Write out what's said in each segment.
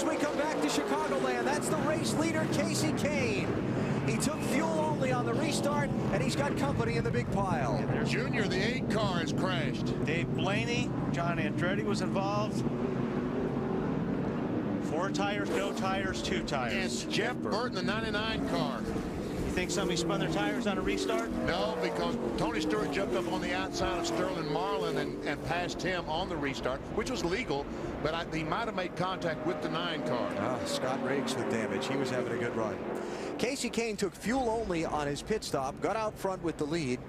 as we come back to Chicagoland. That's the race leader, Kasey Kahne. He took fuel only on the restart, and he's got company in the big pile. Junior, the 8 car has crashed. Dave Blaney, John Andretti was involved. 4 tires, no tires, 2 tires. And Jeff Burton, the 99 car. You think somebody spun their tires on a restart? No, because Tony Stewart jumped up on the outside of Sterling Marlin and passed him on the restart, which was legal, but he might have made contact with the 9 car. Scott Riggs with damage. He was having a good run. Kasey Kahne took fuel only on his pit stop, got out front with the lead.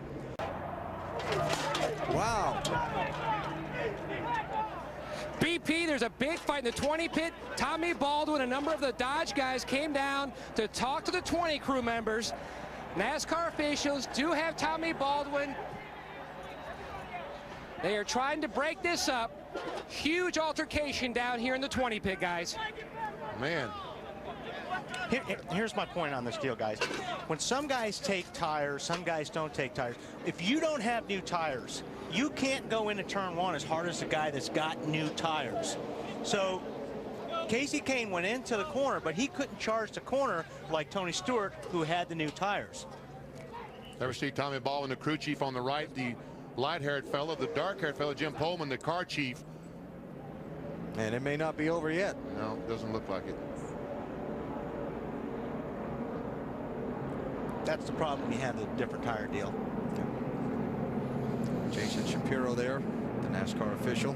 Wow. BP, there's a big fight in the 20 pit. Tommy Baldwin, a number of the Dodge guys came down to talk to the 20 crew members. NASCAR officials do have Tommy Baldwin. They are trying to break this up. Huge altercation down here in the 20 pit, guys. Man. Here's my point on this deal, guys. When some guys take tires, some guys don't take tires. If you don't have new tires, you can't go into turn 1 as hard as the guy that's got new tires. So Kasey Kahne went into the corner, but he couldn't charge the corner like Tony Stewart, who had the new tires. There we see Tommy Baldwin, the crew chief on the right, the light-haired fellow, the dark-haired fellow, Jim Pullman, the car chief. And it may not be over yet. No, doesn't look like it. That's the problem when you have the different tire deal. Jason Shapiro there, the NASCAR official.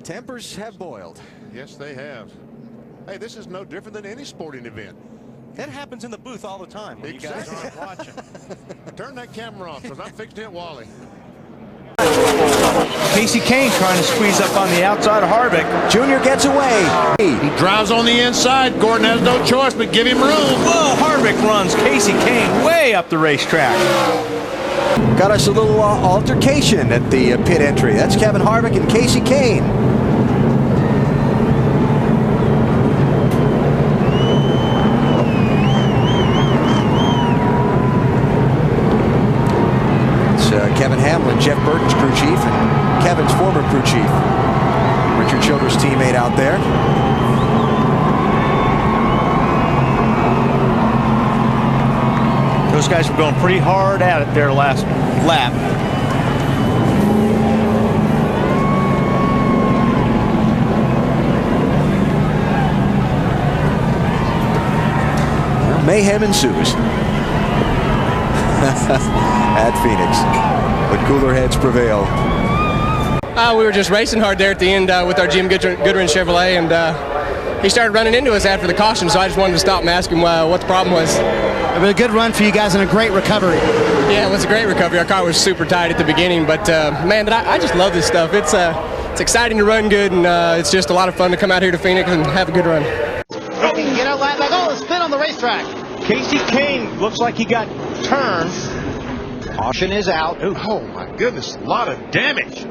Tempers have boiled. Yes, they have. Hey, this is no different than any sporting event. That happens in the booth all the time when you guys aren't watching. Turn that camera off, because I'm fixing to hit Wally. Kasey Kahne trying to squeeze up on the outside of Harvick. Junior gets away. He drives on the inside. Gordon has no choice but give him room. Whoa, Harvick runs Kasey Kahne way up the racetrack. Got us a little altercation at the pit entry. That's Kevin Harvick and Kasey Kahne. Kevin Hamlin, Jeff Burton's crew chief, and Kevin's former crew chief. Richard Childress' teammate out there. Those guys were going pretty hard at it there last lap. Well, mayhem ensues at Phoenix, but cooler heads prevail. We were just racing hard there at the end with our Jim Goodwin Chevrolet, and he started running into us after the caution, so I just wanted to stop and ask him what the problem was. It was a good run for you guys and a great recovery. Yeah, it was a great recovery. Our car was super tight at the beginning, but man, I just love this stuff. It's exciting to run good, and it's just a lot of fun to come out here to Phoenix and have a good run. Get out like oh, spin on the racetrack. Kasey Kahne looks like he got turned. Caution is out. Ooh. Oh my goodness, a lot of damage.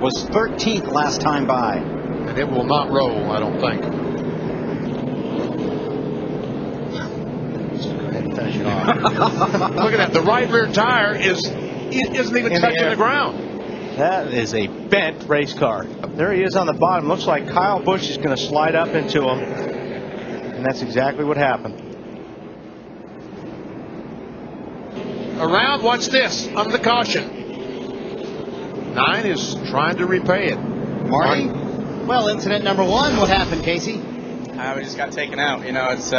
Was 13th last time by. And it will not roll, I don't think. Go ahead and finish it off. Look at that. The right rear tire isn't even touching the ground. That is a bent race car. There he is on the bottom. Looks like Kyle Busch is going to slide up into him. And that's exactly what happened. Around, watch this, under the caution. 9 is trying to repay it. Marty? Well, incident number 1, what happened, Kasey? We just got taken out. You know, it's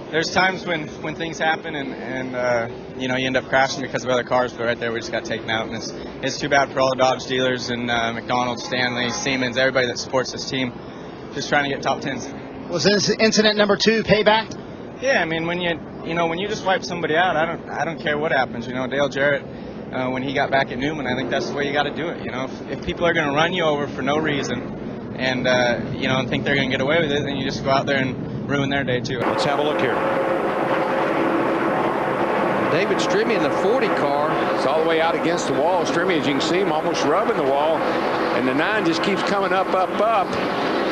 there's times when things happen and you know, you end up crashing because of other cars, but right there we just got taken out, and it's too bad for all the Dodge dealers and McDonald's, Stanley, Siemens, everybody that supports this team, just trying to get top 10s. Was this incident number 2 payback? Yeah, I mean, when you just wipe somebody out, I don't care what happens. You know, Dale Jarrett, when he got back at Newman, I think that's the way you got to do it. You know, if people are going to run you over for no reason, and you know, and think they're going to get away with it, then you just go out there and ruin their day too. Let's have a look here. David Stremme in the 40 car is all the way out against the wall. Stremme, as you can see him, almost rubbing the wall, and the 9 just keeps coming up, up, up.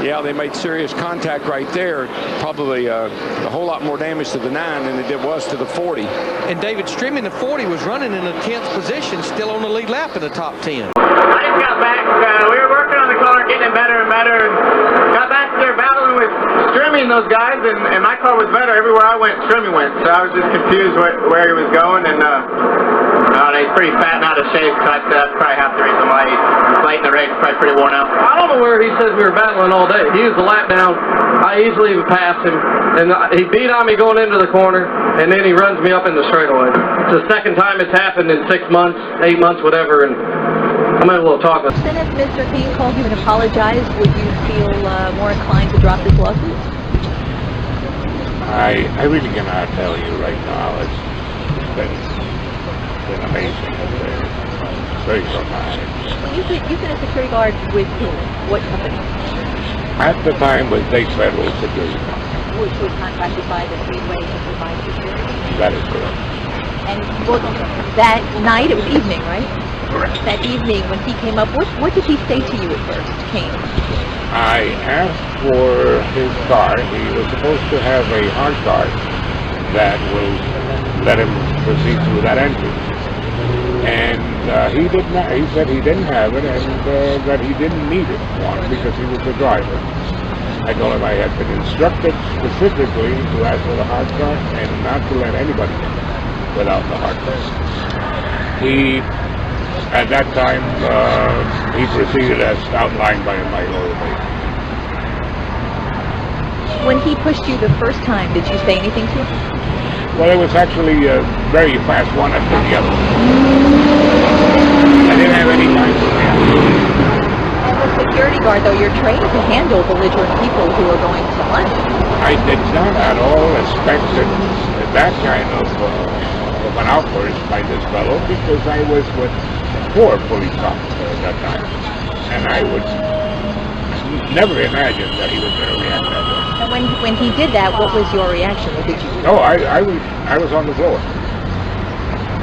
Yeah, they made serious contact right there. Probably a whole lot more damage to the 9 than it was to the 40. And David Stremme in the 40 was running in a 10th position, still on the lead lap in the top 10. I just got back. We were working on the car, getting it better and better, and got back there battling with Stremme and those guys, and my car was better. Everywhere I went, Stremme went. So I was just confused where he was going, and he's pretty fat and out of shape, so that's probably half the reason why he's late in the race, probably pretty worn out. I don't know where he says we were battling all day. He was a lap down. I easily passed him, and he beat on me going into the corner, and then he runs me up in the straightaway. It's the second time it's happened in 6 months, 8 months, whatever, and I'm having a little talk with him. Then if Mr. Kahne called you and apologized, would you feel more inclined to drop this lawsuit? I really cannot tell you right now. It's been amazing. Very traumatic. When you've been a security guard with whom? What company? At the time was Day Federal Security. Which was contracted by the Speedway to provide security? That is correct. And that night, it was evening, right? Correct. That evening when he came up, what did he say to you at first, Kahne? I asked for his car. He was supposed to have a hard card that will let him proceed through that entrance. And he did not. He said he didn't have it, and that he didn't need it, one, because he was the driver. I told him I had been instructed specifically to ask for the hard card and not to let anybody in without the hard card. He, at that time, he proceeded as outlined by my lawyer. When he pushed you the first time, did you say anything to him? Well, it was actually very fast, one after the other. I didn't have any time to react. As a security guard, though, you're trained to handle belligerent people who are going to lunch. I did not at all expect that kind of an outburst by this fellow, because I was with 4 police officers at that time, and I would never imagine that he was going to react that way. And when he did that, what was your reaction? What did you do? No, I was on the floor.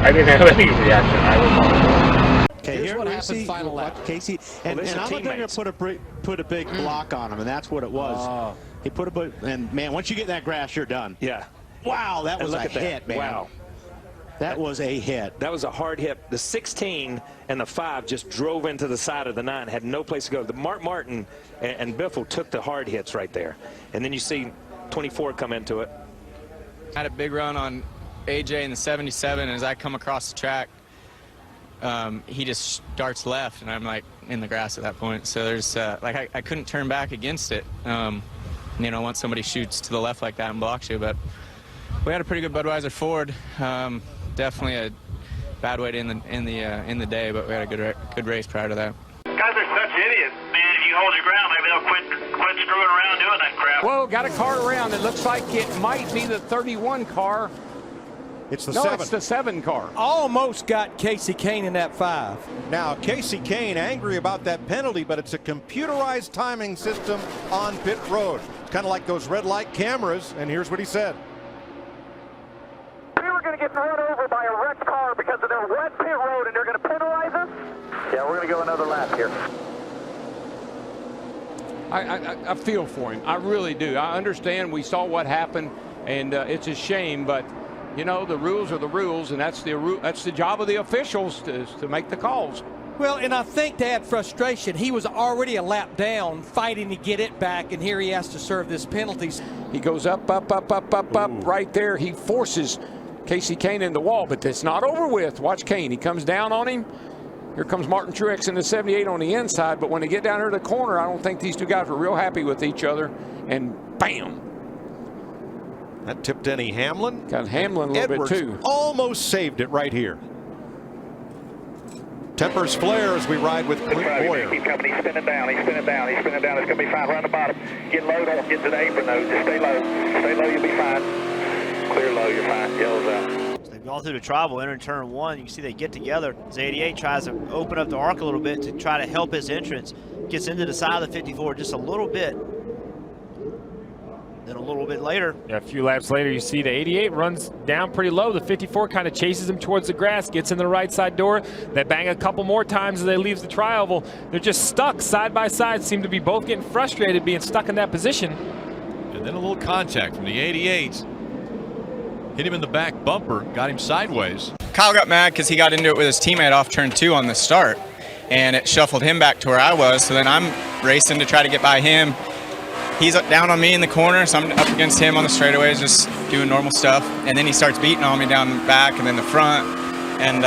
I didn't have any reaction. I was on the floor. Okay, here's what happened final lap. Kasey, and I'm going to put a big block on him, and that's what it was. He put and man, once you get in that grass, you're done. Yeah. Wow, that was a hit, man. Wow. That was a hit. That was a hard hit. The 16 and the 5 just drove into the side of the 9, had no place to go. The Martin and Biffle took the hard hits right there. And then you see 24 come into it. I had a big run on AJ in the 77, and as I come across the track, he just starts left, and I'm like in the grass at that point. So there's like I couldn't turn back against it. You know, once somebody shoots to the left like that and blocks you. But we had a pretty good Budweiser Ford. Definitely a bad way to end the day, but we had a good race prior to that. Guys are such idiots, man. If you hold your ground, maybe they'll quit screwing around doing that crap. Whoa, got a car around. It looks like it might be the 31 car. It's the 7. It's the 7 car. Almost got Kasey Kahne in that 5. Now, Kasey Kahne angry about that penalty, but it's a computerized timing system on pit road. It's kind of like those red light cameras, and here's what he said. We were going to get run over by a wrecked car because of their wet pit road, and they're going to penalize us? Yeah, we're going to go another lap here. I feel for him. I really do. I understand. We saw what happened, and it's a shame, but you know, the rules are the rules, and that's the job of the officials to make the calls. Well, and I think to add frustration, he was already a lap down fighting to get it back, and here he has to serve this penalty. He goes up, right there. He forces Kasey Kahne in the wall, but it's not over with. Watch Kahne. He comes down on him. Here comes Martin Truex in the 78 on the inside, but when they get down here to the corner, I don't think these two guys were real happy with each other, and bam. That tipped Denny Hamlin. Got Hamlin a little Edwards bit too. Almost saved it right here. Tempers flare as we ride with Clint Boyer. Keep coming. He's spinning down. He's spinning down. He's spinning down. It's going to be fine. Right on the bottom. Get low. Don't get to the apron, though. Just stay low. Stay low. You'll be fine. Clear low. You're fine. Yellow's out. So they've gone through the tribal, entering turn 1. You can see they get together. As 88 tries to open up the arc a little bit to try to help his entrance. Gets into the side of the 54 just a little bit. Then a little bit later. Yeah, a few laps later, you see the 88 runs down pretty low. The 54 kind of chases him towards the grass, gets in the right side door. They bang a couple more times as they leave the tri-oval. They're just stuck side by side, seem to be both getting frustrated being stuck in that position. And then a little contact from the 88. Hit him in the back bumper, got him sideways. Kyle got mad because he got into it with his teammate off turn 2 on the start, and it shuffled him back to where I was. So then I'm racing to try to get by him. He's down on me in the corner, so I'm up against him on the straightaways, just doing normal stuff. And then he starts beating on me down the back and then the front. And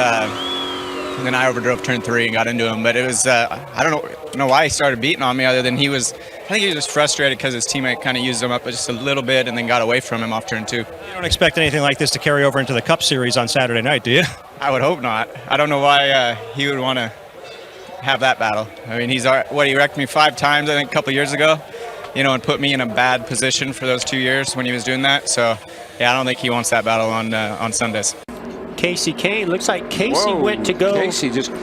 then I overdrove turn 3 and got into him. But it was, I don't know why he started beating on me, other than I think he was just frustrated because his teammate kind of used him up just a little bit and then got away from him off turn 2. You don't expect anything like this to carry over into the Cup Series on Saturday night, do you? I would hope not. I don't know why he would want to have that battle. I mean, he wrecked me 5 times, I think, a couple years ago. And put me in a bad position for those 2 years when he was doing that. So, yeah, I don't think he wants that battle on Sundays. Kasey Kahne, looks like Kasey went to go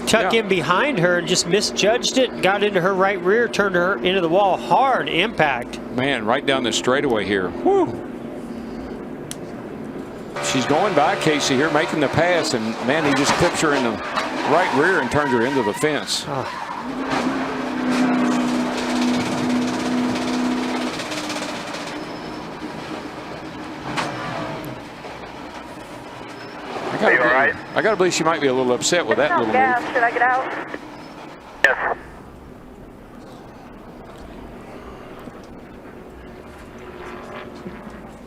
tuck in behind her and just misjudged it, got into her right rear, turned her into the wall. Hard impact. Man, right down the straightaway here. Woo. She's going by Kasey here, making the pass, and man, he just clips her in the right rear and turns her into the fence. I gotta believe she might be a little upset with that little move. Should I get out? Yes.